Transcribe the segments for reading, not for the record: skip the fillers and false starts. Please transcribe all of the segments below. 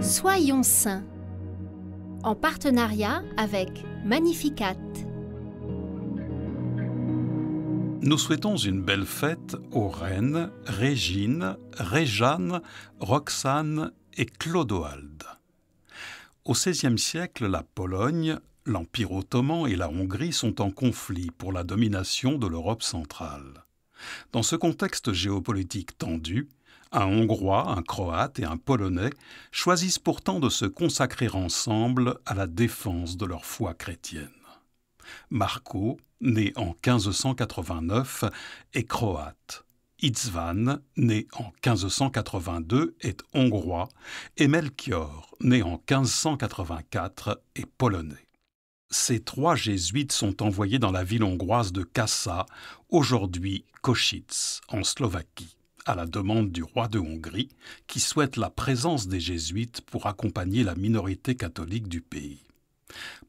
Soyons saints, en partenariat avec Magnificat. Nous souhaitons une belle fête aux reines Régine, Réjeanne, Roxane et Clodoald. Au XVIe siècle, la Pologne, l'Empire ottoman et la Hongrie sont en conflit pour la domination de l'Europe centrale. Dans ce contexte géopolitique tendu, un Hongrois, un Croate et un Polonais choisissent pourtant de se consacrer ensemble à la défense de leur foi chrétienne. Marko, né en 1589, est croate. István, né en 1582, est hongrois et Melchior, né en 1584, est polonais. Ces trois jésuites sont envoyés dans la ville hongroise de Kassa, aujourd'hui Košice, en Slovaquie, à la demande du roi de Hongrie, qui souhaite la présence des jésuites pour accompagner la minorité catholique du pays.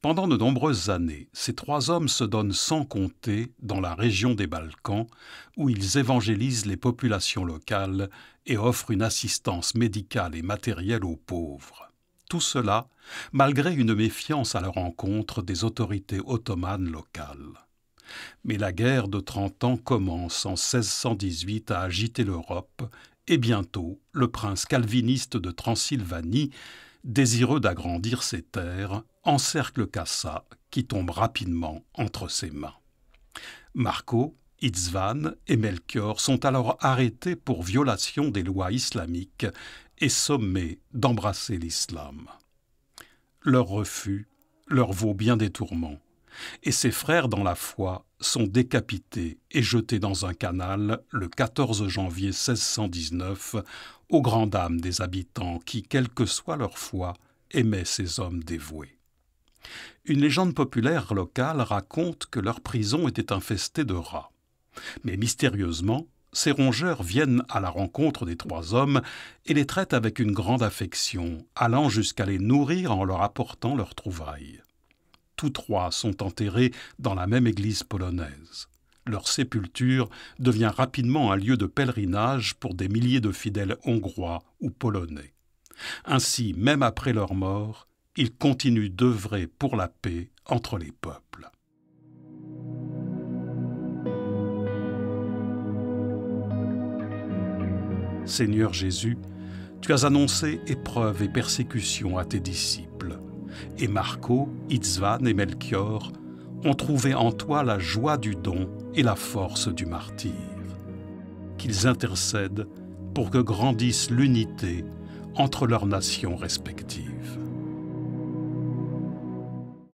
Pendant de nombreuses années, ces trois hommes se donnent sans compter dans la région des Balkans, où ils évangélisent les populations locales et offrent une assistance médicale et matérielle aux pauvres. Tout cela, malgré une méfiance à leur encontre des autorités ottomanes locales. Mais la guerre de 30 ans commence en 1618 à agiter l'Europe, et bientôt, le prince calviniste de Transylvanie, désireux d'agrandir ses terres, encercle Kassa, qui tombe rapidement entre ses mains. Marko, István et Melchior sont alors arrêtés pour violation des lois islamiques et sommés d'embrasser l'islam. Leur refus leur vaut bien des tourments, et ses frères dans la foi sont décapités et jetés dans un canal le 14 janvier 1619, aux grandes dames des habitants qui, quelle que soit leur foi, aimaient ces hommes dévoués. Une légende populaire locale raconte que leur prison était infestée de rats. Mais mystérieusement, ces rongeurs viennent à la rencontre des trois hommes et les traitent avec une grande affection, allant jusqu'à les nourrir en leur apportant leurs trouvailles. Tous trois sont enterrés dans la même église polonaise. Leur sépulture devient rapidement un lieu de pèlerinage pour des milliers de fidèles hongrois ou polonais. Ainsi, même après leur mort, ils continuent d'œuvrer pour la paix entre les peuples. Seigneur Jésus, tu as annoncé épreuves et persécutions à tes disciples. Et Marko, István et Melchior ont trouvé en toi la joie du don et la force du martyre. Qu'ils intercèdent pour que grandisse l'unité entre leurs nations respectives.